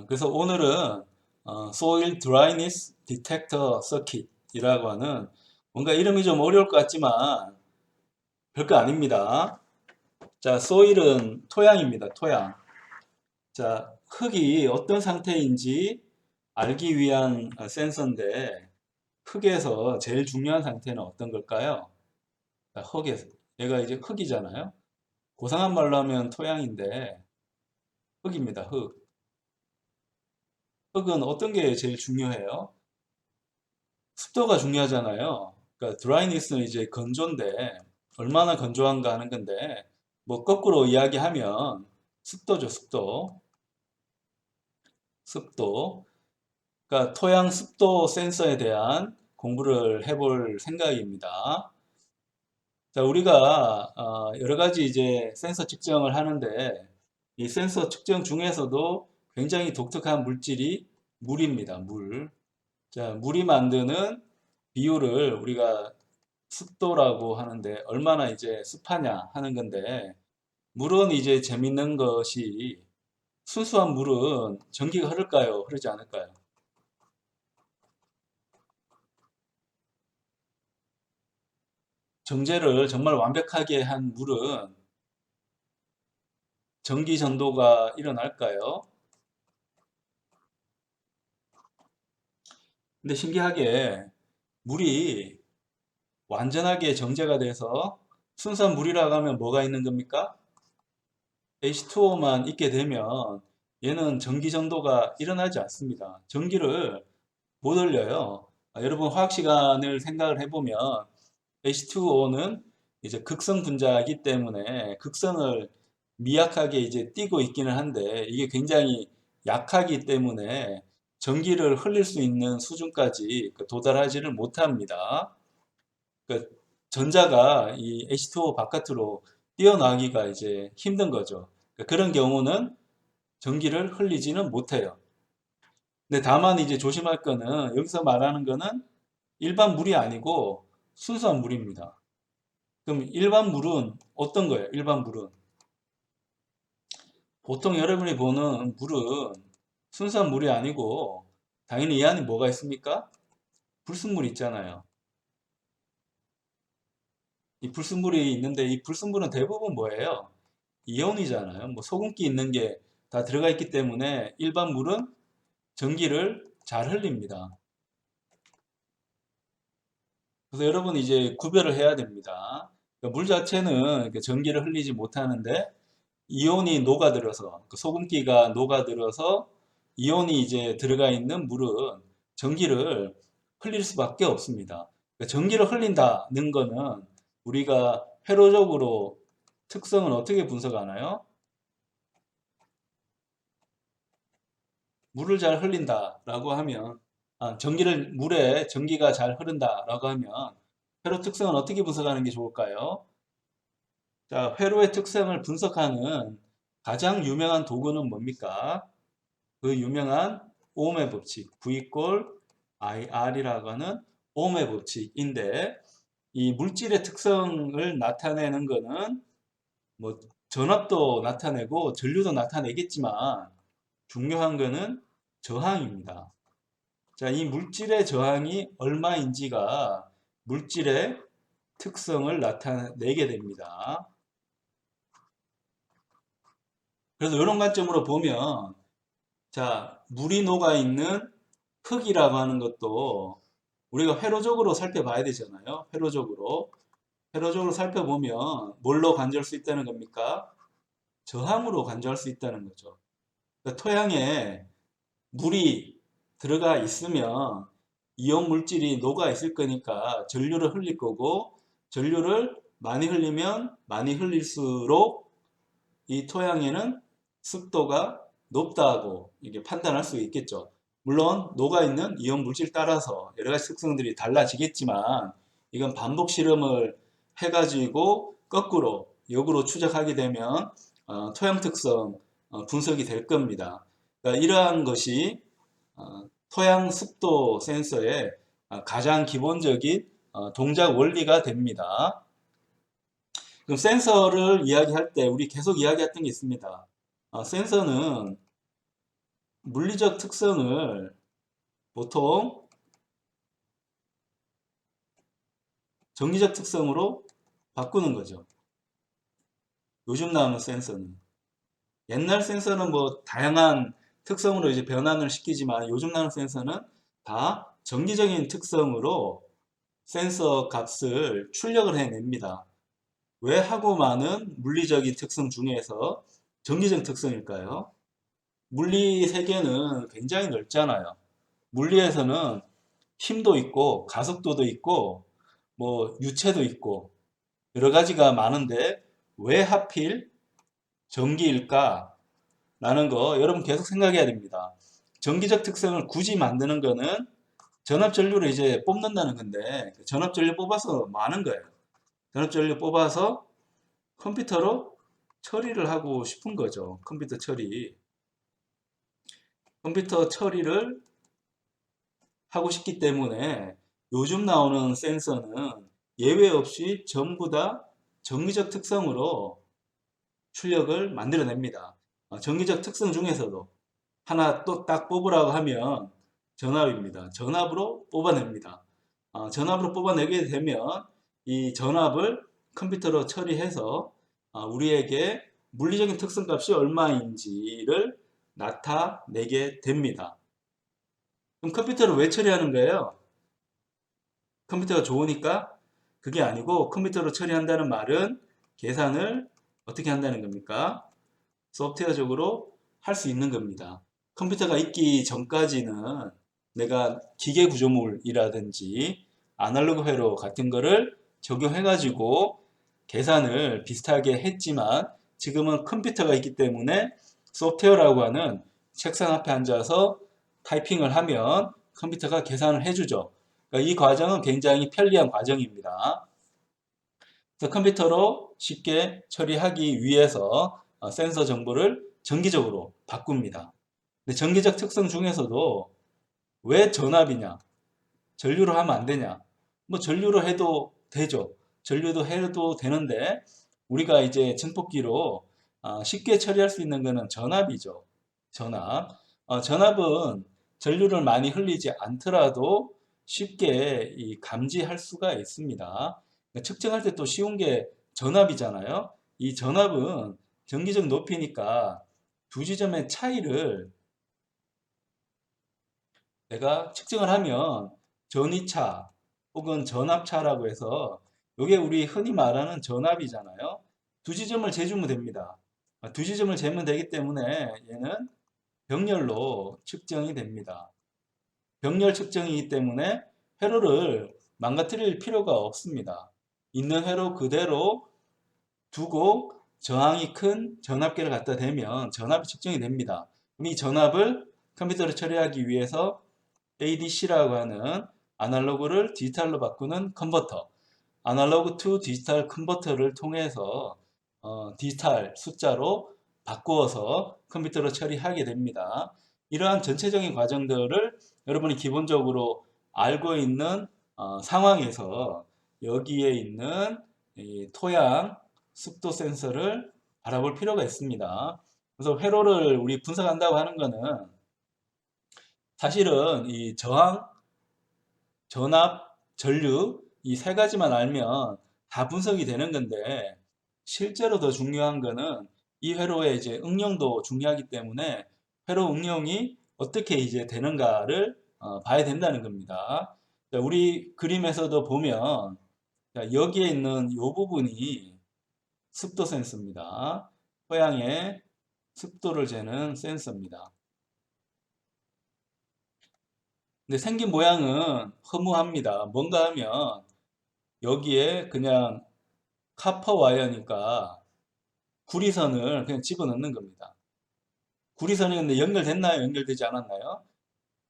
그래서 오늘은 Soil Dryness Detector Circuit 이라고 하는 뭔가 이름이 좀 어려울 것 같지만 별거 아닙니다. 자, soil은 토양입니다. 토양. 자, 흙이 어떤 상태인지 알기 위한 센서인데 흙에서 제일 중요한 상태는 어떤 걸까요? 자, 흙에서. 얘가 이제 흙이잖아요. 고상한 말로 하면 토양인데 흙입니다. 흙. 흙은 어떤 게 제일 중요해요? 습도가 중요하잖아요. 그러니까 드라이니스는 이제 건조인데 얼마나 건조한가 하는 건데 뭐 거꾸로 이야기하면 습도죠, 습도. 습도. 그러니까 토양 습도 센서에 대한 공부를 해볼 생각입니다. 자, 우리가 여러 가지 이제 센서 측정을 하는데 이 센서 측정 중에서도 굉장히 독특한 물질이 물입니다. 물. 자, 물이 만드는 비율을 우리가 습도라고 하는데 얼마나 이제 습하냐 하는 건데 물은 이제 재밌는 것이 순수한 물은 전기가 흐를까요? 흐르지 않을까요? 정제를 정말 완벽하게 한 물은 전기 전도가 일어날까요? 근데 신기하게 물이 완전하게 정제가 돼서 순수한 물이라고 하면 뭐가 있는 겁니까? H2O만 있게 되면 얘는 전기 전도가 일어나지 않습니다. 전기를 못 올려요. 여러분 화학 시간을 생각을 해보면 H2O는 이제 극성 분자이기 때문에 극성을 미약하게 이제 띠고 있기는 한데 이게 굉장히 약하기 때문에 전기를 흘릴 수 있는 수준까지 도달하지를 못합니다. 그 전자가 이 H2O 바깥으로 띄어나기가 이제 힘든 거죠. 그런 경우는 전기를 흘리지는 못해요. 근데 다만 이제 조심할 거는 여기서 말하는 거는 일반 물이 아니고 순수한 물입니다. 그럼 일반 물은 어떤 거예요? 일반 물은 보통 여러분이 보는 물은 순수한 물이 아니고 당연히 이 안에 뭐가 있습니까? 불순물이 있잖아요. 이 불순물이 있는데 이 불순물은 대부분 뭐예요? 이온이잖아요. 뭐 소금기 있는 게 다 들어가 있기 때문에 일반 물은 전기를 잘 흘립니다. 그래서 여러분 이제 구별을 해야 됩니다. 그러니까 물 자체는 전기를 흘리지 못하는데 이온이 녹아들어서 그 소금기가 녹아들어서 이온이 이제 들어가 있는 물은 전기를 흘릴 수밖에 없습니다. 그러니까 전기를 흘린다는 거는 우리가 회로적으로 특성은 어떻게 분석하나요? 물을 잘 흘린다라고 하면 물에 전기가 잘 흐른다라고 하면 회로 특성은 어떻게 분석하는 게 좋을까요? 자, 회로의 특성을 분석하는 가장 유명한 도구는 뭡니까? 그 유명한 오음의 법칙, V 꼴 IR이라고 하는 오음의 법칙인데 이 물질의 특성을 나타내는 거는 뭐 전압도 나타내고 전류도 나타내겠지만 중요한 거는 저항입니다. 자, 이 물질의 저항이 얼마인지가 물질의 특성을 나타내게 됩니다. 그래서 이런 관점으로 보면 자, 물이 녹아있는 흙이라고 하는 것도 우리가 회로적으로 살펴봐야 되잖아요. 회로적으로. 회로적으로 살펴보면 뭘로 간주할 수 있다는 겁니까? 저항으로 간주할 수 있다는 거죠. 그러니까 토양에 물이 들어가 있으면 이온 물질이 녹아 있을 거니까 전류를 흘릴 거고 전류를 많이 흘리면 많이 흘릴수록 이 토양에는 습도가 높다고 이게 판단할 수 있겠죠. 물론 녹아있는 이온 물질 따라서 여러 가지 특성들이 달라지겠지만 이건 반복 실험을 해가지고 거꾸로 역으로 추적하게 되면 토양 특성 분석이 될 겁니다. 그러니까 이러한 것이 토양 습도 센서의 가장 기본적인 동작 원리가 됩니다. 그럼 센서를 이야기할 때 우리 계속 이야기했던 게 있습니다. 센서는 물리적 특성을 보통 정기적 특성으로 바꾸는 거죠. 요즘 나오는 센서는. 옛날 센서는 뭐 다양한 특성으로 이제 변환을 시키지만 요즘 나오는 센서는 다 정기적인 특성으로 센서 값을 출력을 해냅니다. 왜 하고 많은 물리적인 특성 중에서 정기적 특성일까요? 물리 세계는 굉장히 넓잖아요. 물리에서는 힘도 있고 가속도도 있고 뭐 유체도 있고 여러 가지가 많은데 왜 하필 전기일까? 라는 거 여러분 계속 생각해야 됩니다. 전기적 특성을 굳이 만드는 거는 전압전류를 이제 뽑는다는 건데 전압전류 뽑아서 많은 거예요. 전압전류 뽑아서 컴퓨터로 처리를 하고 싶은 거죠. 컴퓨터 처리. 컴퓨터 처리를 하고 싶기 때문에 요즘 나오는 센서는 예외 없이 전부 다 정기적 특성으로 출력을 만들어냅니다. 정기적 특성 중에서도 하나 또 딱 뽑으라고 하면 전압입니다. 전압으로 뽑아냅니다. 전압으로 뽑아내게 되면 이 전압을 컴퓨터로 처리해서 우리에게 물리적인 특성 값이 얼마인지를 나타내게 됩니다. 그럼 컴퓨터를 왜 처리하는 거예요? 컴퓨터가 좋으니까? 그게 아니고 컴퓨터로 처리한다는 말은 계산을 어떻게 한다는 겁니까? 소프트웨어적으로 할 수 있는 겁니다. 컴퓨터가 있기 전까지는 내가 기계 구조물이라든지 아날로그 회로 같은 거를 적용해가지고 계산을 비슷하게 했지만 지금은 컴퓨터가 있기 때문에 소프트웨어라고 하는 책상 앞에 앉아서 타이핑을 하면 컴퓨터가 계산을 해주죠. 그러니까 이 과정은 굉장히 편리한 과정입니다. 그래서 컴퓨터로 쉽게 처리하기 위해서 센서 정보를 정기적으로 바꿉니다. 근데 정기적 특성 중에서도 왜 전압이냐? 전류로 하면 안 되냐? 뭐 전류로 해도 되죠. 전류도 해도 되는데 우리가 이제 증폭기로 쉽게 처리할 수 있는 것은 전압이죠. 전압. 전압은 전류를 많이 흘리지 않더라도 쉽게 감지할 수가 있습니다. 측정할 때 또 쉬운 게 전압이잖아요. 이 전압은 정기적 높이니까 두 지점의 차이를 내가 측정을 하면 전위차 혹은 전압차라고 해서 이게 우리 흔히 말하는 전압이잖아요. 두 지점을 재주면 됩니다. 두 지점을 재면 되기 때문에 얘는 병렬로 측정이 됩니다. 병렬 측정이기 때문에 회로를 망가뜨릴 필요가 없습니다. 있는 회로 그대로 두고 저항이 큰 전압계를 갖다 대면 전압이 측정이 됩니다. 그럼 이 전압을 컴퓨터로 처리하기 위해서 ADC라고 하는 아날로그를 디지털로 바꾸는 컨버터, 아날로그 투 디지털 컨버터를 통해서 디지털 숫자로 바꾸어서 컴퓨터로 처리하게 됩니다. 이러한 전체적인 과정들을 여러분이 기본적으로 알고 있는 상황에서 여기에 있는 이 토양, 습도 센서를 바라볼 필요가 있습니다. 그래서 회로를 우리 분석한다고 하는 것은 사실은 이 저항, 전압, 전류 이 세 가지만 알면 다 분석이 되는 건데 실제로 더 중요한 거는 이 회로의 이제 응용도 중요하기 때문에 회로 응용이 어떻게 이제 되는가를 봐야 된다는 겁니다. 자, 우리 그림에서도 보면 자, 여기에 있는 이 부분이 습도 센서입니다. 토양의 습도를 재는 센서입니다. 근데 생긴 모양은 허무합니다. 뭔가 하면 여기에 그냥 카퍼 와이어니까 구리선을 그냥 집어넣는 겁니다. 구리선이 근데 연결됐나요? 연결되지 않았나요?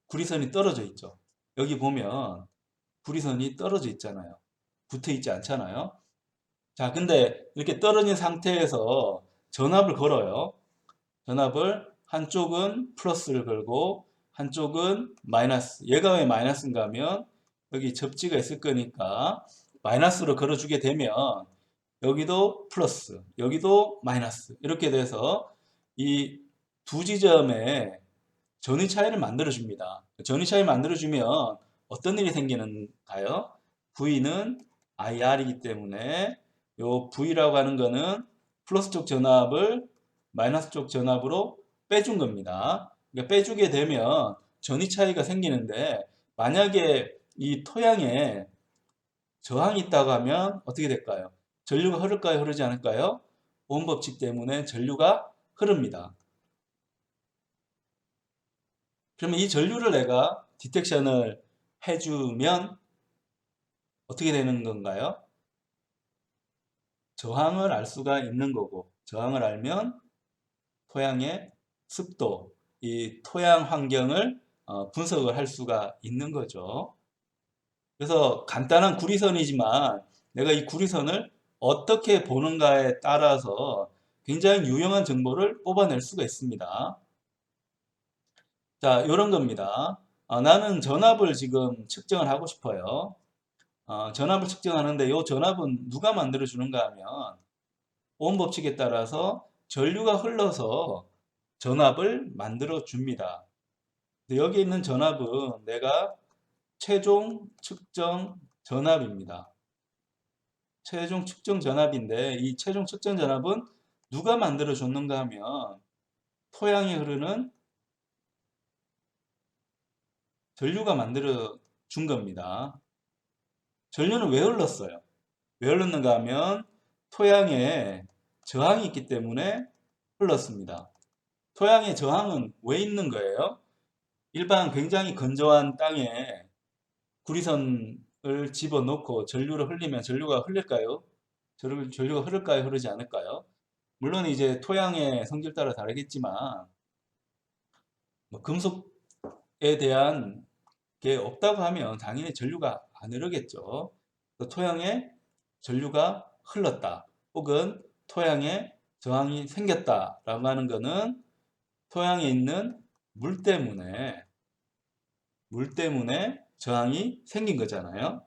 구리선이 떨어져 있죠. 여기 보면 구리선이 떨어져 있잖아요. 붙어 있지 않잖아요. 자, 근데 이렇게 떨어진 상태에서 전압을 걸어요. 전압을 한쪽은 플러스를 걸고 한쪽은 마이너스. 얘가 왜 마이너스인가 하면 여기 접지가 있을 거니까 마이너스로 걸어주게 되면 여기도 플러스, 여기도 마이너스 이렇게 돼서 이 두 지점의 전위 차이를 만들어줍니다. 전위 차이 만들어주면 어떤 일이 생기는가요? V는 IR이기 때문에 요 V라고 하는 거는 플러스 쪽 전압을 마이너스 쪽 전압으로 빼준 겁니다. 그러니까 빼주게 되면 전위 차이가 생기는데 만약에 이 토양에 저항이 있다고 하면 어떻게 될까요? 전류가 흐를까요? 흐르지 않을까요? 오hm 법칙 때문에 전류가 흐릅니다. 그러면 이 전류를 내가 디텍션을 해주면 어떻게 되는 건가요? 저항을 알 수가 있는 거고, 저항을 알면 토양의 습도, 이 토양 환경을 분석을 할 수가 있는 거죠. 그래서 간단한 구리선이지만 내가 이 구리선을 어떻게 보는가에 따라서 굉장히 유용한 정보를 뽑아낼 수가 있습니다. 자, 이런 겁니다. 나는 전압을 지금 측정을 하고 싶어요. 전압을 측정하는데 이 전압은 누가 만들어 주는가 하면 오hm 법칙에 따라서 전류가 흘러서 전압을 만들어 줍니다. 여기 있는 전압은 내가 최종 측정 전압입니다. 최종 측정 전압인데 이 최종 측정 전압은 누가 만들어 줬는가 하면 토양에 흐르는 전류가 만들어 준 겁니다. 전류는 왜 흘렀어요? 왜 흘렀는가 하면 토양에 저항이 있기 때문에 흘렀습니다. 토양에 저항은 왜 있는 거예요? 일반 굉장히 건조한 땅에 구리선을 집어넣고 전류를 흘리면 전류가 흘릴까요? 전류가 흐를까요? 흐르지 않을까요? 물론 이제 토양의 성질 따라 다르겠지만 뭐 금속에 대한 게 없다고 하면 당연히 전류가 안 흐르겠죠. 토양에 전류가 흘렀다 혹은 토양에 저항이 생겼다라고 하는 것은 토양에 있는 물 때문에 저항이 생긴 거잖아요.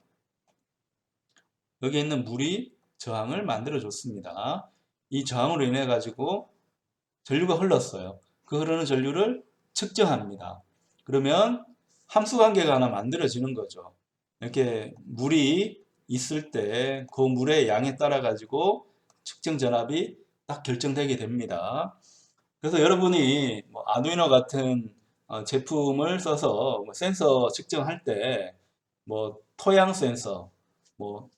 여기 있는 물이 저항을 만들어 줬습니다. 이 저항으로 인해 가지고 전류가 흘렀어요. 그 흐르는 전류를 측정합니다. 그러면 함수 관계가 하나 만들어지는 거죠. 이렇게 물이 있을 때 그 물의 양에 따라 가지고 측정 전압이 딱 결정되게 됩니다. 그래서 여러분이 뭐 아두이노 같은 제품을 써서 뭐 센서 측정할 때 뭐 토양 센서, 뭐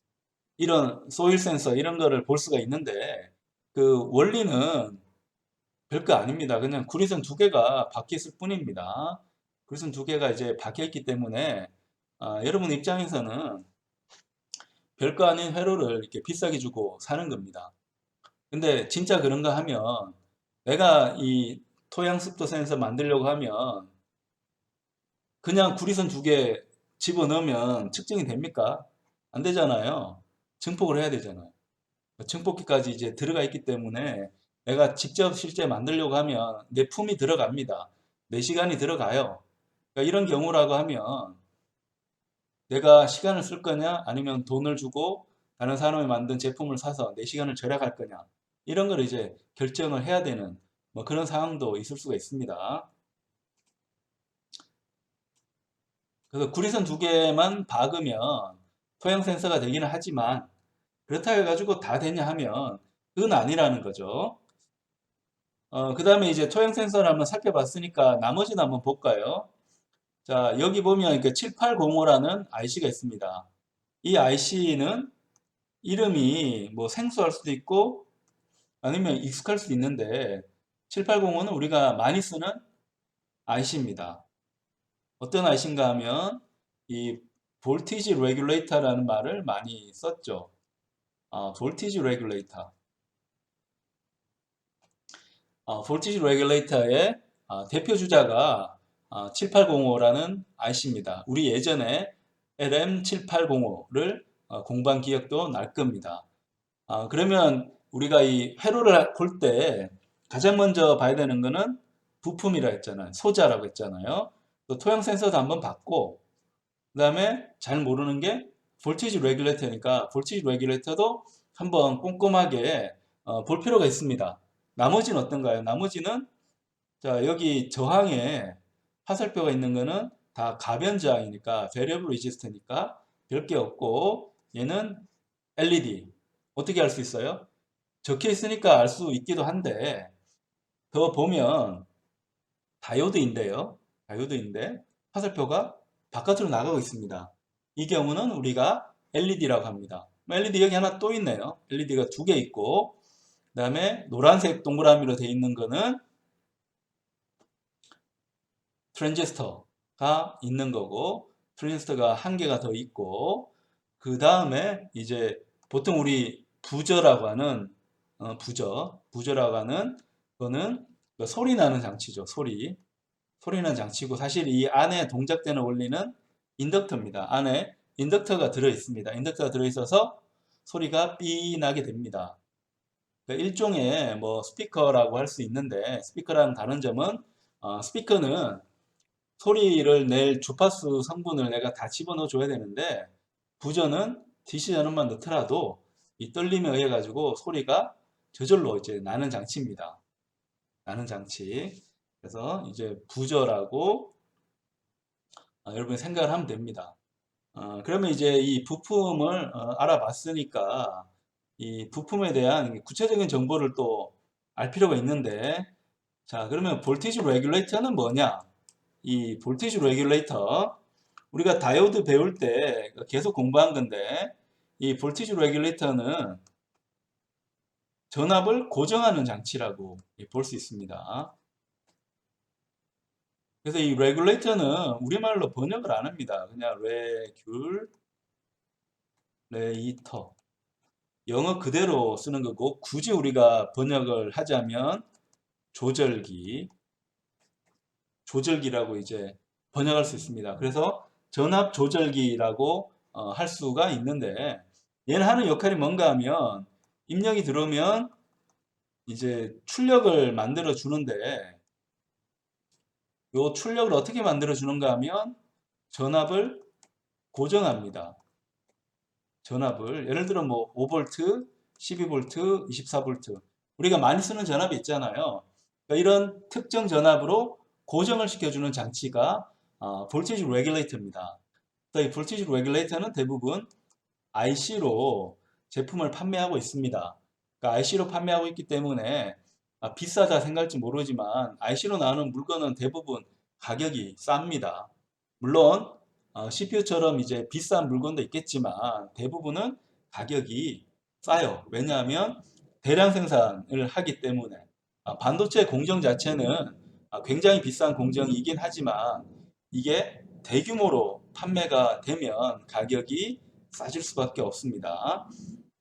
이런 소일 센서 이런 거를 볼 수가 있는데 그 원리는 별거 아닙니다. 그냥 구리선 두 개가 박혀 있을 뿐입니다. 구리선 두 개가 이제 박혀 있기 때문에 여러분 입장에서는 별거 아닌 회로를 이렇게 비싸게 주고 사는 겁니다. 근데 진짜 그런가 하면 내가 이 토양 습도 센서 만들려고 하면 그냥 구리선 두 개 집어넣으면 측정이 됩니까? 안 되잖아요. 증폭을 해야 되잖아요. 증폭기까지 이제 들어가 있기 때문에 내가 직접 실제 만들려고 하면 내 품이 들어갑니다. 내 시간이 들어가요. 그러니까 이런 경우라고 하면 내가 시간을 쓸 거냐 아니면 돈을 주고 다른 사람이 만든 제품을 사서 내 시간을 절약할 거냐 이런 걸 이제 결정을 해야 되는 뭐 그런 상황도 있을 수가 있습니다. 그래서 구리선 두 개만 박으면 토양 센서가 되기는 하지만 그렇다 해가지고 다 되냐 하면 그건 아니라는 거죠. 그 다음에 이제 토양 센서를 한번 살펴봤으니까 나머지는 한번 볼까요? 자, 여기 보면 7805라는 IC가 있습니다. 이 IC는 이름이 뭐 생소할 수도 있고 아니면 익숙할 수도 있는데 7805는 우리가 많이 쓰는 IC입니다. 어떤 IC인가 하면 이 볼티지 레귤레이터라는 말을 많이 썼죠. 볼티지 레귤레이터. 볼티지 레귤레이터의 대표 주자가 7805라는 IC입니다. 우리 예전에 LM7805를 공부한 기억도 날 겁니다. 그러면 우리가 이 회로를 볼 때 가장 먼저 봐야 되는 거는 부품이라 했잖아요. 소자라고 했잖아요. 또 토양 센서도 한번 봤고 그 다음에 잘 모르는 게 볼티지 레귤레이터니까 볼티지 레귤레이터도 한번 꼼꼼하게 볼 필요가 있습니다. 나머지는 어떤가요? 나머지는 자 여기 저항에 화살표가 있는 거는 다 가변 저항이니까 variable resist니까 별게 없고 얘는 LED. 어떻게 알 수 있어요? 적혀 있으니까 알 수 있기도 한데 더 보면 다이오드인데요. 다이오드인데 화살표가 바깥으로 나가고 있습니다. 이 경우는 우리가 LED라고 합니다. LED 여기 하나 또 있네요. LED가 두 개 있고 그 다음에 노란색 동그라미로 되어 있는 거는 트랜지스터가 있는 거고 트랜지스터가 한 개가 더 있고 그 다음에 이제 보통 우리 부저라고 하는 부저라고 하는 거는 그 소리 나는 장치죠. 소리 나는 장치고 사실 이 안에 동작되는 원리는 인덕터입니다. 안에 인덕터가 들어 있습니다. 인덕터가 들어 있어서 소리가 삐 나게 됩니다. 그러니까 일종의 뭐 스피커라고 할 수 있는데 스피커라는 다른 점은 스피커는 소리를 낼 주파수 성분을 내가 다 집어넣어 줘야 되는데 부저는 DC 전원만 넣더라도 이 떨림에 의해 가지고 소리가 저절로 이제 나는 장치입니다. 나는 장치. 그래서 이제 부저라고 여러분이 생각을 하면 됩니다. 그러면 이제 이 부품을 알아봤으니까 이 부품에 대한 구체적인 정보를 또 알 필요가 있는데 자 그러면 볼티지 레귤레이터는 뭐냐? 이 볼티지 레귤레이터 우리가 다이오드 배울 때 계속 공부한 건데 이 볼티지 레귤레이터는 전압을 고정하는 장치라고 볼 수 있습니다. 그래서 이 레귤레이터는 우리말로 번역을 안 합니다. 그냥 레이터 영어 그대로 쓰는 거고 굳이 우리가 번역을 하자면 조절기라고 이제 번역할 수 있습니다. 그래서 전압 조절기라고 할 수가 있는데 얘는 하는 역할이 뭔가 하면 입력이 들어오면 이제 출력을 만들어 주는데 이 출력을 어떻게 만들어 주는가 하면 전압을 고정합니다. 전압을 예를 들어 뭐 5V, 12V, 24V 우리가 많이 쓰는 전압이 있잖아요. 그러니까 이런 특정 전압으로 고정을 시켜주는 장치가 볼티지 레귤레이터입니다. 이 볼티지 레귤레이터는 대부분 IC로 제품을 판매하고 있습니다. 그러니까 IC로 판매하고 있기 때문에 비싸다 생각할지 모르지만 IC로 나오는 물건은 대부분 가격이 쌉니다. 물론 CPU처럼 이제 비싼 물건도 있겠지만 대부분은 가격이 싸요. 왜냐하면 대량 생산을 하기 때문에 반도체 공정 자체는 굉장히 비싼 공정이긴 하지만 이게 대규모로 판매가 되면 가격이 싸질 수밖에 없습니다.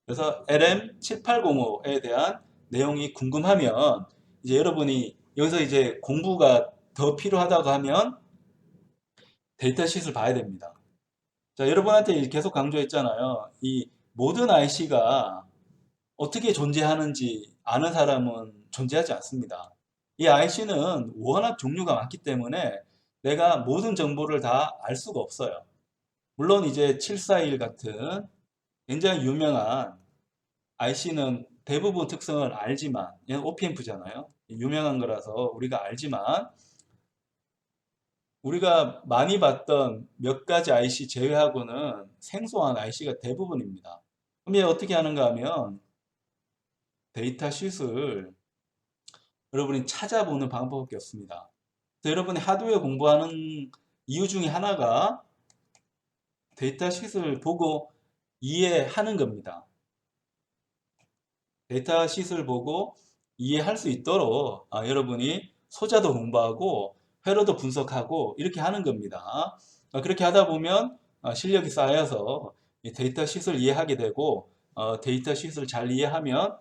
그래서 LM7805에 대한 내용이 궁금하면 이제 여러분이 여기서 이제 공부가 더 필요하다고 하면 데이터시트를 봐야 됩니다. 자, 여러분한테 계속 강조했잖아요. 이 모든 IC가 어떻게 존재하는지 아는 사람은 존재하지 않습니다. 이 IC는 워낙 종류가 많기 때문에 내가 모든 정보를 다 알 수가 없어요. 물론 이제 741 같은 굉장히 유명한 IC는 대부분 특성을 알지만 얘는 OPMP잖아요. 유명한 거라서 우리가 알지만 우리가 많이 봤던 몇 가지 IC 제외하고는 생소한 IC가 대부분입니다. 그럼 얘 어떻게 하는가 하면 데이터sheet을 여러분이 찾아보는 방법밖에 없습니다. 그래서 여러분이 하드웨어 공부하는 이유 중에 하나가 데이터sheet을 보고 이해하는 겁니다. 데이터sheet을 보고 이해할 수 있도록 여러분이 소자도 공부하고 회로도 분석하고 이렇게 하는 겁니다. 그렇게 하다 보면 실력이 쌓여서 데이터sheet을 이해하게 되고 데이터sheet을 잘 이해하면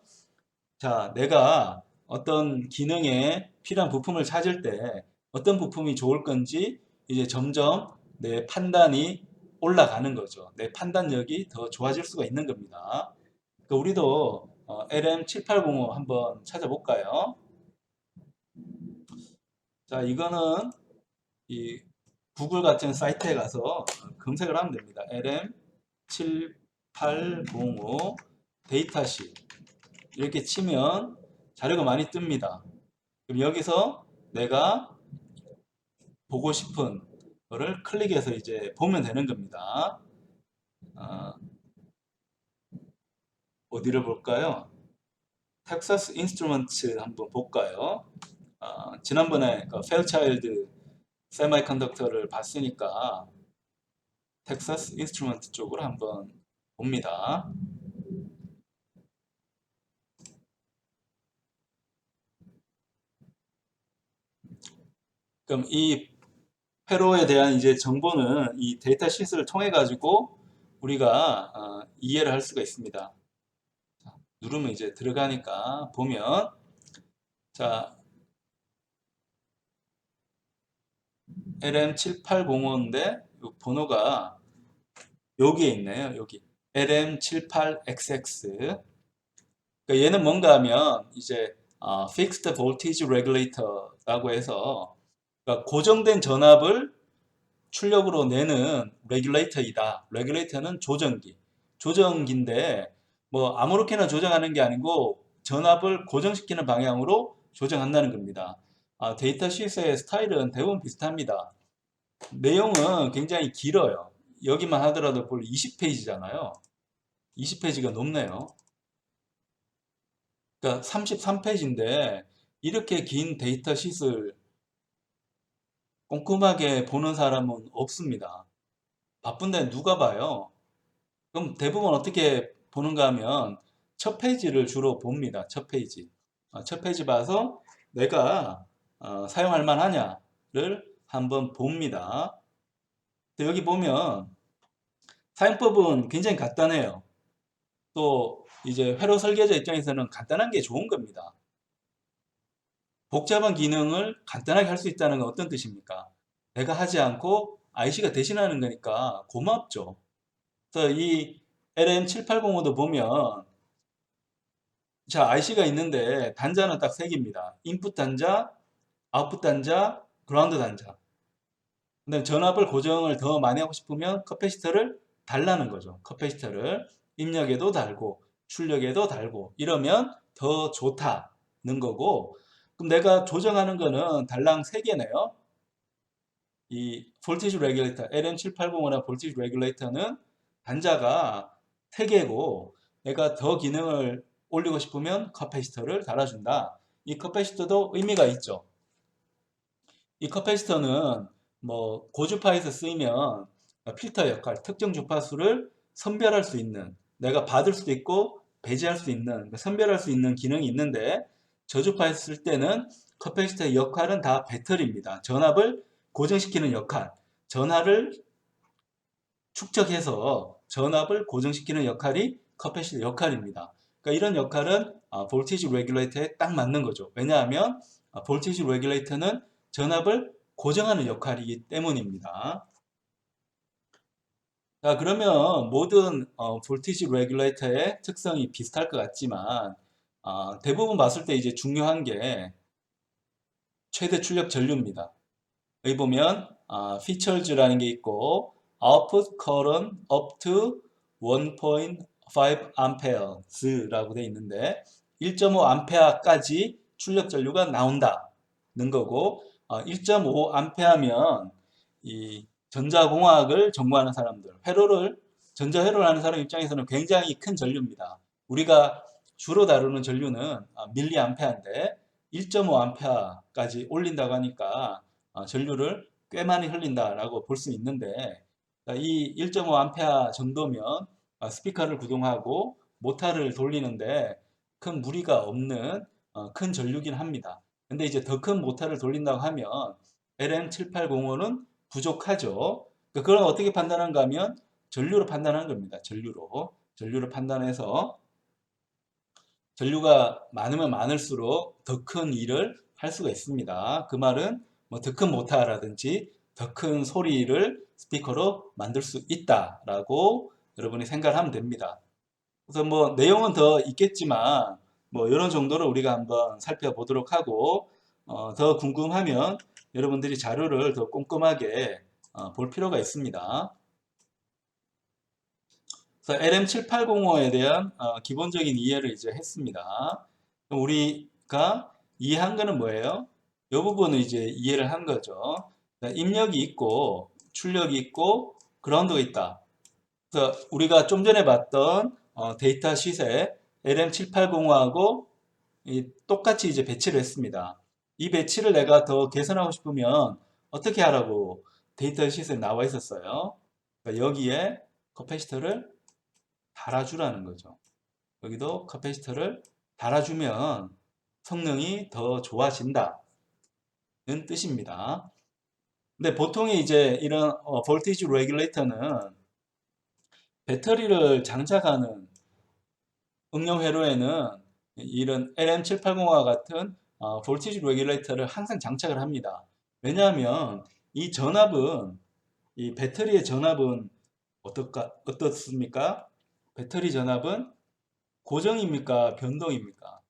자 내가 어떤 기능에 필요한 부품을 찾을 때 어떤 부품이 좋을 건지 이제 점점 내 판단이 올라가는 거죠. 내 판단력이 더 좋아질 수가 있는 겁니다. 그러니까 우리도 LM7805 한번 찾아볼까요? 자, 이거는 이 구글 같은 사이트에 가서 검색을 하면 됩니다. LM7805 데이터시 이렇게 치면 자료가 많이 뜹니다. 그럼 여기서 내가 보고 싶은 거를 클릭해서 이제 보면 되는 겁니다. 어, 어디를 볼까요? 텍사스 인스트루먼트 한번 볼까요? 지난번에 그 페어차일드 세마이컨덕터를 봤으니까 텍사스 인스트루먼트 쪽으로 한번 봅니다. 그럼 이 회로에 대한 이제 정보는 이 데이터 시트를 통해 가지고 우리가 이해를 할 수가 있습니다. 누르면 이제 들어가니까 보면 자 LM7805인데 번호가 여기에 있네요. 여기 LM78XX. 그러니까 얘는 뭔가 하면 이제 Fixed Voltage Regulator라고 해서 그러니까 고정된 전압을 출력으로 내는 레귤레이터이다. 레귤레이터는 조정기. 조정기인데 뭐 아무렇게나 조정하는 게 아니고 전압을 고정시키는 방향으로 조정한다는 겁니다. 데이터 시트의 스타일은 대부분 비슷합니다. 내용은 굉장히 길어요. 여기만 하더라도 볼 20페이지잖아요. 20페이지가 넘네요. 그러니까 33페이지인데 이렇게 긴 데이터 시트를 꼼꼼하게 보는 사람은 없습니다. 바쁜데 누가 봐요? 그럼 대부분 어떻게 보는가 하면 첫 페이지를 주로 봅니다. 첫 페이지. 첫 페이지 봐서 내가 사용할 만하냐를 한번 봅니다. 여기 보면 사용법은 굉장히 간단해요. 또 이제 회로 설계자 입장에서는 간단한 게 좋은 겁니다. 복잡한 기능을 간단하게 할 수 있다는 건 어떤 뜻입니까? 내가 하지 않고 IC가 대신하는 거니까 고맙죠. 그래서 이 LM7805도 보면 자, IC가 있는데 단자는 딱 세 개입니다. 인풋 단자, 아웃풋 단자, 그라운드 단자. 근데 전압을 고정을 더 많이 하고 싶으면 커패시터를 달라는 거죠. 커패시터를 입력에도 달고 출력에도 달고 이러면 더 좋다는 거고 그럼 내가 조정하는 거는 달랑 3개네요. 이 볼티지 레귤레이터 LM7805나 볼티지 레귤레이터는 단자가 3개고 내가 더 기능을 올리고 싶으면 커패시터를 달아준다. 이 커패시터도 의미가 있죠. 이 커패시터는 뭐 고주파에서 쓰이면 필터 역할, 특정 주파수를 선별할 수 있는 내가 받을 수도 있고 배제할 수 있는 선별할 수 있는 기능이 있는데 저주파에서 쓸 때는 커패시터의 역할은 다 배터리입니다. 전압을 고정시키는 역할, 전하를 축적해서 전압을 고정시키는 역할이 커패시터 역할입니다. 그러니까 이런 역할은 볼티지 레귤레이터에 딱 맞는 거죠. 왜냐하면 볼티지 레귤레이터는 전압을 고정하는 역할이기 때문입니다. 자, 그러면 모든 볼티지 레귤레이터의 특성이 비슷할 것 같지만 대부분 봤을 때 이제 중요한 게 최대 출력 전류입니다. 여기 보면 features라는 게 있고 output current up to 1.5 amperes라고 되어 있는데 1.5 암페어까지 출력 전류가 나온다는 거고 1.5 암페어면 이 전자공학을 전공하는 사람들 전자회로를 하는 사람 입장에서는 굉장히 큰 전류입니다. 우리가 주로 다루는 전류는 밀리암페어인데 1.5 암페어까지 올린다고 하니까 전류를 꽤 많이 흘린다라고 볼 수 있는데 이 1.5 암페어 정도면 스피커를 구동하고 모터를 돌리는데 큰 무리가 없는 큰 전류긴 합니다. 근데 이제 더 큰 모터를 돌린다고 하면 LM7805는 부족하죠. 그걸 어떻게 판단하는가 하면 전류로 판단하는 겁니다. 전류로 판단해서 전류가 많으면 많을수록 더 큰 일을 할 수가 있습니다. 그 말은 뭐 더 큰 모터라든지 더 큰 소리를 스피커로 만들 수 있다라고 여러분이 생각하면 됩니다. 그래서 뭐 내용은 더 있겠지만 뭐 이런 정도로 우리가 한번 살펴보도록 하고 더 궁금하면 여러분들이 자료를 더 꼼꼼하게 볼 필요가 있습니다. 그래서 LM7805에 대한 기본적인 이해를 이제 했습니다. 우리가 이해한 거는 뭐예요? 이 부분을 이제 이해를 한 거죠. 입력이 있고 출력이 있고 그라운드가 있다. 그래서 우리가 좀 전에 봤던 데이터 쉿에 LM780하고 똑같이 이제 배치를 했습니다. 이 배치를 내가 더 개선하고 싶으면 어떻게 하라고 데이터 쉿에 나와 있었어요. 그러니까 여기에 커패시터를 달아주라는 거죠. 여기도 커패시터를 달아주면 성능이 더 좋아진다는 뜻입니다. 근데 보통 이제 이런 볼티지 레귤레이터는 배터리를 장착하는 응용 회로에는 이런 LM780과 같은 볼티지 레귤레이터를 항상 장착을 합니다. 왜냐하면 이 전압은 이 배터리의 전압은 어떻습니까? 배터리 전압은 고정입니까? 변동입니까?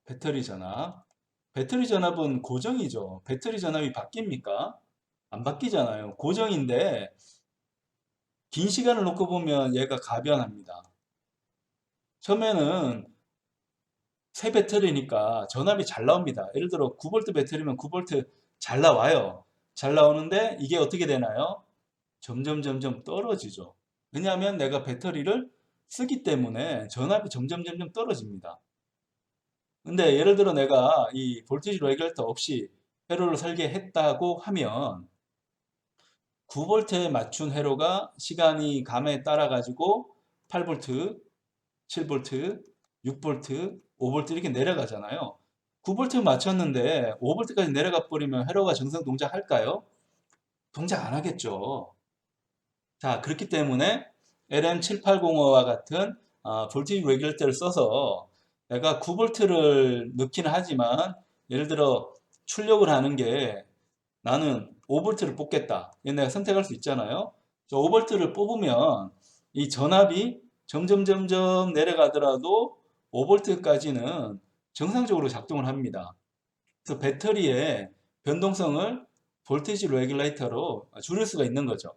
배터리 전압. 배터리 전압은 고정이죠. 배터리 전압이 바뀝니까? 안 바뀌잖아요. 고정인데 긴 시간을 놓고 보면 얘가 가변합니다. 처음에는 새 배터리니까 전압이 잘 나옵니다. 예를 들어 9V 배터리면 9V 잘 나와요. 잘 나오는데 이게 어떻게 되나요? 점점 떨어지죠. 왜냐하면 내가 배터리를 쓰기 때문에 전압이 점점 떨어집니다. 근데 예를 들어 내가 이 볼티지 레귤레이터 없이 회로를 설계했다고 하면 9V에 맞춘 회로가 시간이 감에 따라 가지고 8V, 7V, 6V, 5V 이렇게 내려가잖아요. 9V 맞췄는데 5V까지 내려가 버리면 회로가 정상 동작할까요? 동작 안 하겠죠. 자, 그렇기 때문에 LM780와 같은 볼티지 레귤레이터를 써서 내가 9V를 넣기는 하지만 예를 들어 출력을 하는 게 나는 5V를 뽑겠다. 내가 선택할 수 있잖아요. 5V를 뽑으면 이 전압이 점점 내려가더라도 5V까지는 정상적으로 작동을 합니다. 그래서 배터리의 변동성을 볼티지 레귤레이터로 줄일 수가 있는 거죠.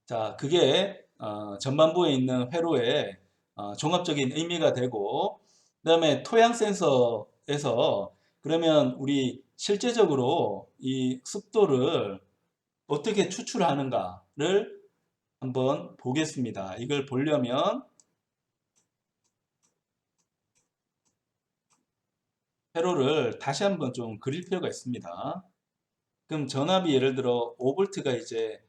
자, 그게 전반부에 있는 회로의 종합적인 의미가 되고, 그 다음에 토양 센서에서 그러면 우리 실제적으로 이 습도를 어떻게 추출하는가를 한번 보겠습니다. 이걸 보려면 회로를 다시 한번 좀 그릴 필요가 있습니다. 그럼 전압이 예를 들어 5V가 이제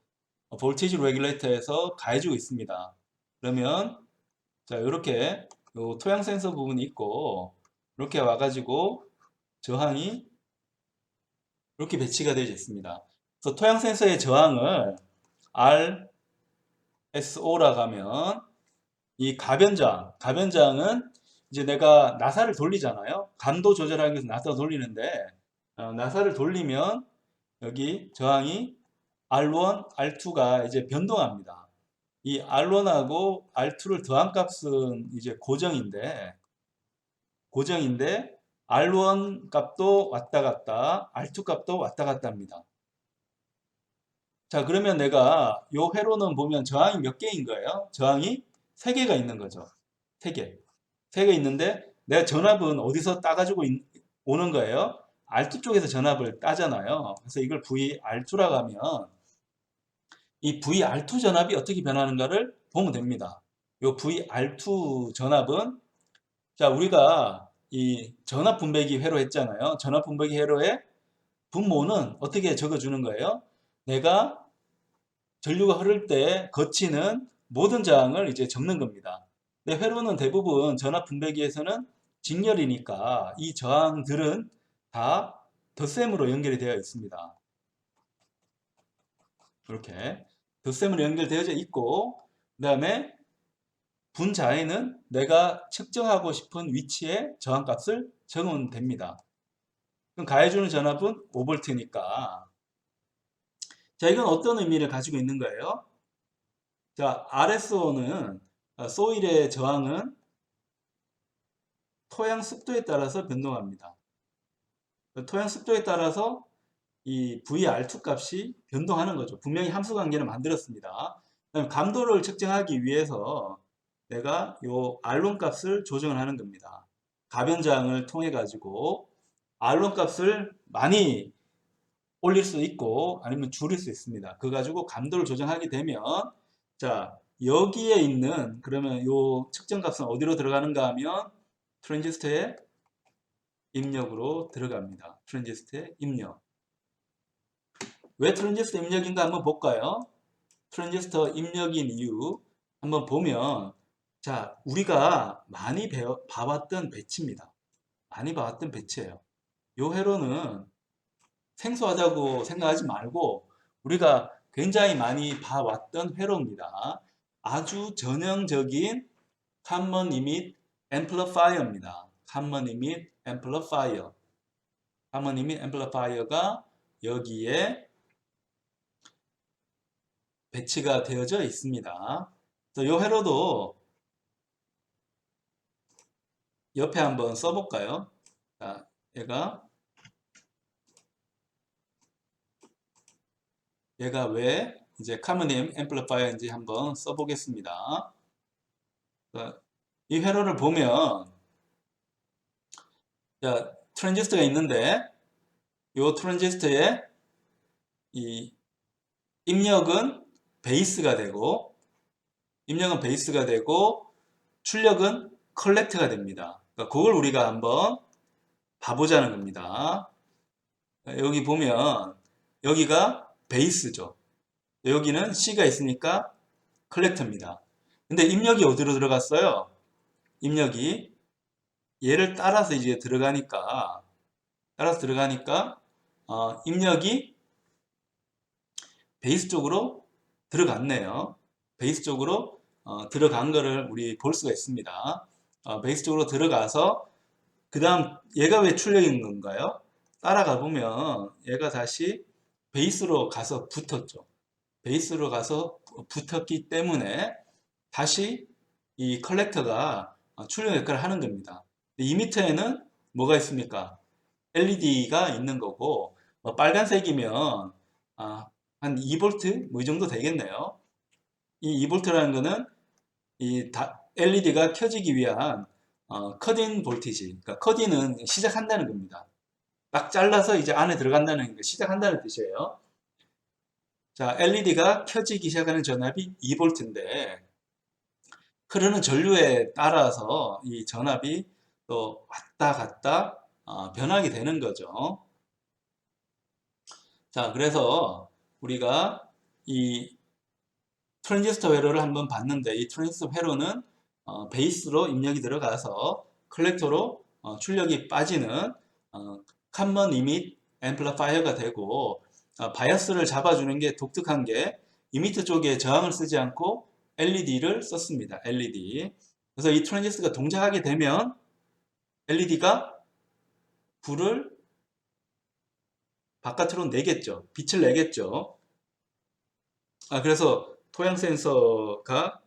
볼티지 레귤레이터에서 가해주고 있습니다. 그러면 자, 이렇게 토양 센서 부분이 있고 이렇게 와가지고 저항이 이렇게 배치가 되어 있습니다. 그래서 토양 센서의 저항을 RSO라고 하면 이 가변저항은 이제 내가 나사를 돌리잖아요. 감도 조절하기 위해서 나사 돌리는데 나사를 돌리면 여기 저항이 R1, R2가 이제 변동합니다. 이 R1하고 R2를 더한 값은 이제 고정인데 R1 값도 왔다 갔다 R2 값도 왔다 갔다 합니다. 자, 그러면 내가 요 회로는 보면 저항이 몇 개인 거예요? 저항이 3개가 있는 거죠. 3개. 3개 있는데 내가 전압은 어디서 따가지고 오는 거예요? R2 쪽에서 전압을 따잖아요. 그래서 이걸 VR2라고 하면 이 VR2 전압이 어떻게 변하는가를 보면 됩니다. 이 VR2 전압은 자, 우리가 이 전압 분배기 회로 했잖아요. 전압 분배기 회로의 분모는 어떻게 적어주는 거예요? 내가 전류가 흐를 때 거치는 모든 저항을 이제 적는 겁니다. 근데 회로는 대부분 전압 분배기에서는 직렬이니까 이 저항들은 다 덧셈으로 연결이 되어 있습니다. 이렇게 덧셈으로 연결되어져 있고 그 다음에 분자에는 내가 측정하고 싶은 위치에 저항값을 적으면 됩니다. 그럼 가해주는 전압은 5V니까 자, 이건 어떤 의미를 가지고 있는 거예요? 자, RSO는 소일의 저항은 토양 습도에 따라서 변동합니다. 토양 습도에 따라서 이 VR2 값이 변동하는 거죠. 분명히 함수 관계를 만들었습니다. 그다음에 감도를 측정하기 위해서 내가 요 R1 값을 조정을 하는 겁니다. 가변 저항을 통해 가지고 R1 값을 많이 올릴 수 있고 아니면 줄일 수 있습니다. 그거 가지고 감도를 조정하게 되면 자 여기에 있는 그러면 요 측정 값은 어디로 들어가는가 하면 트랜지스터의 입력으로 들어갑니다. 트랜지스터의 입력. 왜 트랜지스터 입력인가 한번 볼까요? 트랜지스터 입력인 이유 한번 보면 자 우리가 많이 봐왔던 배치입니다. 많이 봐왔던 배치예요. 요 회로는 생소하다고 생각하지 말고 우리가 굉장히 많이 봐왔던 회로입니다. 아주 전형적인 Common Emit Amplifier입니다. Common Emit Amplifier. Common Emit Amplifier가 여기에 배치가 되어져 있습니다. 이 회로도 옆에 한번 써볼까요? 자, 얘가 왜 이제 Common Amplifier인지 한번 써보겠습니다. 이 회로를 보면 자, 트랜지스터가 있는데 이 트랜지스터의 이 입력은 베이스가 되고 출력은 컬렉트가 됩니다. 그러니까 그걸 우리가 한번 봐보자는 겁니다. 여기 보면 여기가 베이스죠. 여기는 C가 있으니까 컬렉터입니다. 근데 입력이 어디로 들어갔어요? 입력이 얘를 따라서 이제 들어가니까 입력이 베이스 쪽으로 들어갔네요. 베이스 쪽으로 들어간 거를 우리 볼 수가 있습니다. 베이스 쪽으로 들어가서 그 다음 얘가 왜 출력인 건가요? 따라가 보면 얘가 다시 베이스로 가서 붙었죠. 베이스로 가서 붙었기 때문에 다시 이 컬렉터가 출력 역할을 하는 겁니다. 이미터에는 뭐가 있습니까? LED가 있는 거고 빨간색이면 한 2V 뭐 이 정도 되겠네요. 이 2V라는 거는 이 LED가 켜지기 위한 컷인 볼티지. 그러니까 컷인은 시작한다는 겁니다. 딱 잘라서 이제 안에 들어간다는 거 시작한다는 뜻이에요. 자, LED가 켜지기 시작하는 전압이 2V인데 흐르는 전류에 따라서 이 전압이 또 왔다 갔다 변하게 되는 거죠. 자, 그래서 우리가 이 트랜지스터 회로를 한번 봤는데 이 트랜지스터 회로는 베이스로 입력이 들어가서 컬렉터로 출력이 빠지는 Common Emit Amplifier가 되고 바이어스를 잡아주는 게 독특한 게 이미터 쪽에 저항을 쓰지 않고 LED를 썼습니다. LED. 그래서 이 트랜지스터가 동작하게 되면 LED가 불을 바깥으로 내겠죠. 빛을 내겠죠. 그래서 토양 센서가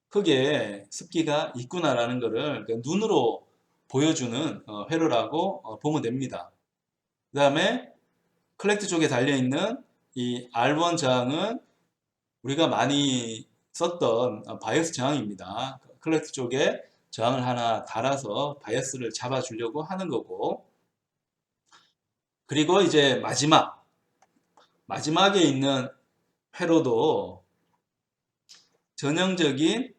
흙에 습기가 있구나라는 것을 눈으로 보여주는 회로라고 보면 됩니다. 그 다음에 컬렉트 쪽에 달려있는 이 R1 저항은 우리가 많이 썼던 바이어스 저항입니다. 컬렉트 쪽에 저항을 하나 달아서 바이어스를 잡아주려고 하는 거고, 그리고 이제 마지막에 있는 회로도 전형적인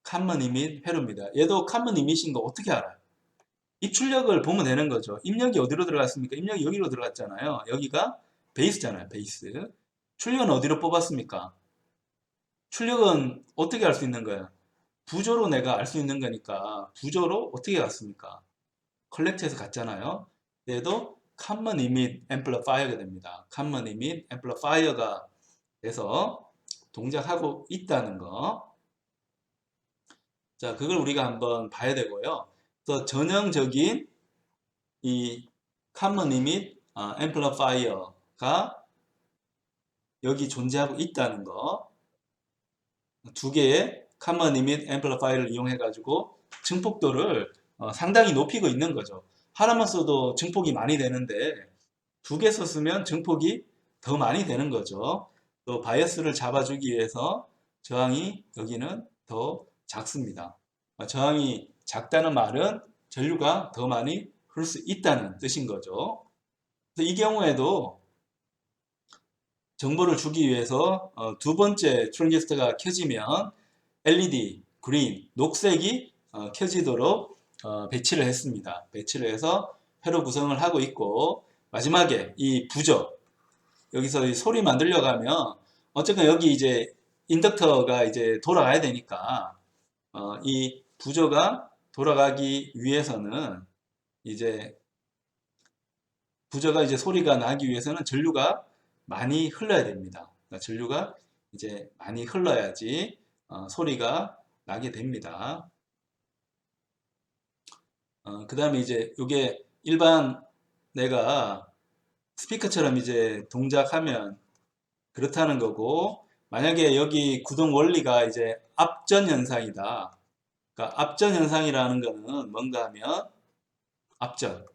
Common Emit 회로입니다. 얘도 Common Emit인 거 어떻게 알아요? 입출력을 보면 되는 거죠. 입력이 어디로 들어갔습니까? 입력이 여기로 들어갔잖아요. 여기가 베이스잖아요. 베이스. 출력은 어디로 뽑았습니까? 출력은 어떻게 알 수 있는 거야? 부조로 내가 알 수 있는 거니까 부조로 어떻게 갔습니까? 컬렉트에서 갔잖아요. 얘도 Common Emit Amplifier가 됩니다. Common Emit Amplifier가 돼서 동작하고 있다는 거. 자, 그걸 우리가 한번 봐야 되고요. 또 전형적인 이 Common Emit Amplifier가 여기 존재하고 있다는 거. 두 개의 Common Emit Amplifier를 이용해 가지고 증폭도를 상당히 높이고 있는 거죠. 하나만 써도 증폭이 많이 되는데 두 개 썼으면 증폭이 더 많이 되는 거죠. 또 바이어스를 잡아주기 위해서 저항이 여기는 더 작습니다. 저항이 작다는 말은 전류가 더 많이 흐를 수 있다는 뜻인 거죠. 그래서 이 경우에도 정보를 주기 위해서 두 번째 트랜지스터가 켜지면 LED, 그린, 녹색이 켜지도록 배치를 했습니다. 배치를 해서 회로 구성을 하고 있고, 마지막에 이 부저, 여기서 소리 만들려고 하면 어쨌든 여기 이제 인덕터가 이제 돌아가야 되니까 이 부저가 돌아가기 위해서는 이제 부저가 이제 소리가 나기 위해서는 전류가 많이 흘러야 됩니다. 그러니까 전류가 이제 많이 흘러야지 소리가 나게 됩니다. 그 다음에 이제 이게 일반 내가 스피커처럼 이제 동작하면 그렇다는 거고, 만약에 여기 구동 원리가 이제 압전 현상이다. 그러니까 압전 현상이라는 거는 뭔가 하면 압전.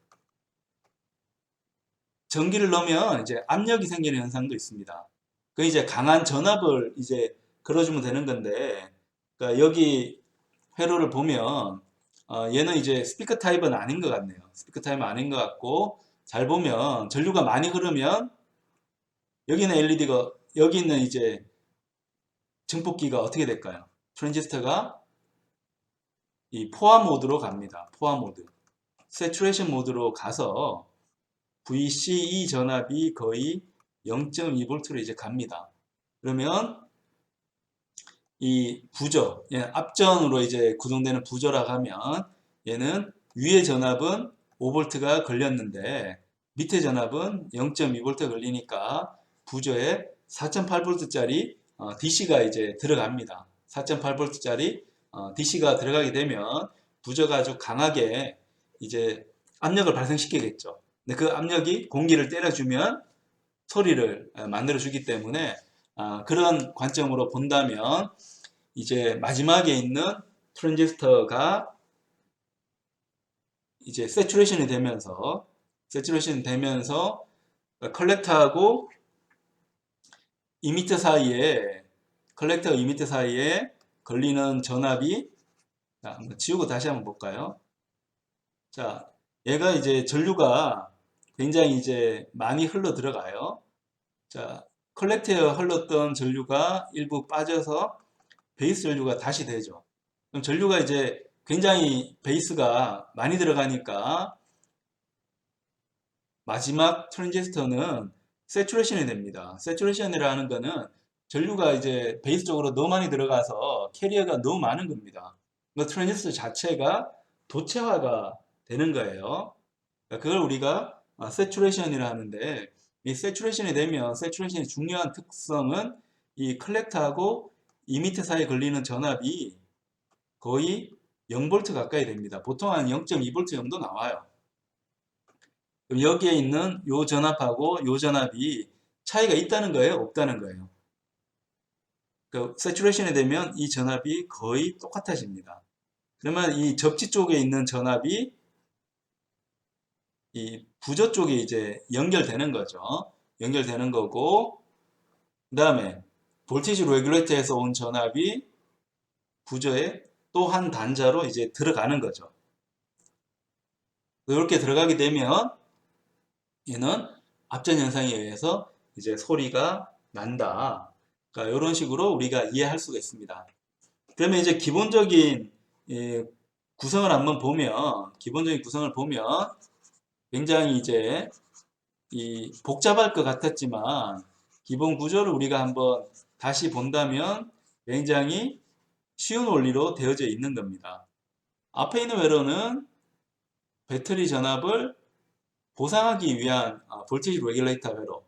전기를 넣으면 이제 압력이 생기는 현상도 있습니다. 그 이제 강한 전압을 이제 걸어주면 되는 건데, 그러니까 여기 회로를 보면 얘는 이제 스피커 타입은 아닌 것 같네요. 스피커 타입은 아닌 것 같고, 잘 보면 전류가 많이 흐르면 여기는 LED가, 여기 있는 이제 증폭기가 어떻게 될까요? 트랜지스터가 이 포화 모드로 갑니다. 포화 모드. 세츄레이션 모드로 가서 VCE 전압이 거의 0.2V로 이제 갑니다. 그러면 이 부저, 앞전으로 이제 구동되는 부저라고 하면 얘는 위의 전압은 5V가 걸렸는데 밑에 전압은 0.2V 걸리니까 부저에 4.8V짜리 DC가 이제 들어갑니다. 4.8V짜리 DC가 들어가게 되면 부저가 아주 강하게 이제 압력을 발생시키겠죠. 근데 그 압력이 공기를 때려주면 소리를 만들어주기 때문에 그런 관점으로 본다면 이제 마지막에 있는 트랜지스터가 이제 세츄레이션이 되면서 컬렉터하고 이미터 사이에 컬렉터와 이미터 사이에 걸리는 전압이, 자, 한번 지우고 다시 한번 볼까요? 자, 얘가 이제 전류가 굉장히 이제 많이 흘러 들어가요. 자, 컬렉터에 흘렀던 전류가 일부 빠져서 베이스 전류가 다시 되죠. 그럼 전류가 이제 굉장히 베이스가 많이 들어가니까 마지막 트랜지스터는 세츄레이션이 됩니다. 세츄레이션이라는 거는 전류가 이제 베이스 쪽으로 너무 많이 들어가서 캐리어가 너무 많은 겁니다. 그 트랜지스터 자체가 도체화가 되는 거예요. 그러니까 그걸 우리가 세츄레이션이라 하는데, 이 세츄레이션이 되면 세츄레이션의 중요한 특성은 이 컬렉터하고 이미터 사이에 걸리는 전압이 거의 0V 가까이 됩니다. 보통 한 0.2V 정도 나와요. 그럼 여기에 있는 요 전압하고 요 전압이 차이가 있다는 거예요? 없다는 거예요? 그 세츄레이션이 되면 이 전압이 거의 똑같아집니다. 그러면 이 접지 쪽에 있는 전압이 이 부저 쪽에 이제 연결되는 거죠. 연결되는 거고, 그 다음에 볼티지 레귤레이터에서 온 전압이 부저에 또 한 단자로 이제 들어가는 거죠. 이렇게 들어가게 되면 얘는 압전 현상에 의해서 이제 소리가 난다. 그러니까 이런 식으로 우리가 이해할 수가 있습니다. 그러면 이제 기본적인 구성을 한번 보면, 기본적인 구성을 보면 굉장히 이제 복잡할 것 같았지만 기본 구조를 우리가 한번 다시 본다면 굉장히 쉬운 원리로 되어져 있는 겁니다. 앞에 있는 회로는 배터리 전압을 보상하기 위한 볼티지 레귤레이터 회로,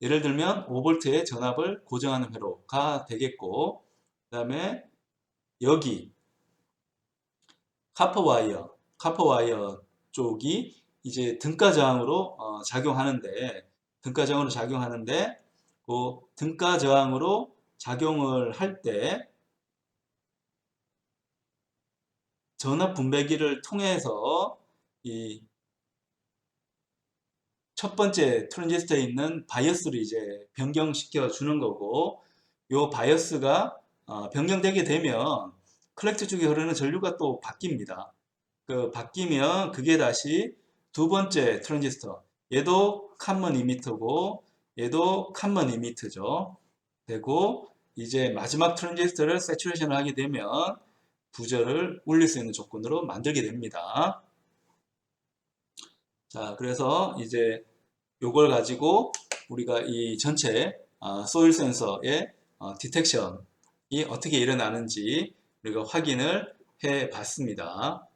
예를 들면 5V의 전압을 고정하는 회로가 되겠고, 그 다음에 여기 카퍼 와이어 쪽이 이제 등가 저항으로 작용하는데 그 등가 저항으로 작용을 할 때 전압 분배기를 통해서 이 첫 번째 트랜지스터에 있는 바이어스를 이제 변경시켜 주는 거고, 요 바이어스가 변경되게 되면 컬렉터 쪽에 흐르는 전류가 또 바뀝니다. 그 바뀌면 그게 다시 두 번째 트랜지스터, 얘도 common emitter고 얘도 common emitter죠. 되고 이제 마지막 트랜지스터를 세츄레이션을 하게 되면 부저를 울릴 수 있는 조건으로 만들게 됩니다. 자, 그래서 이제 요걸 가지고 우리가 이 전체 소일 센서의 디텍션이 어떻게 일어나는지 우리가 확인을 해 봤습니다.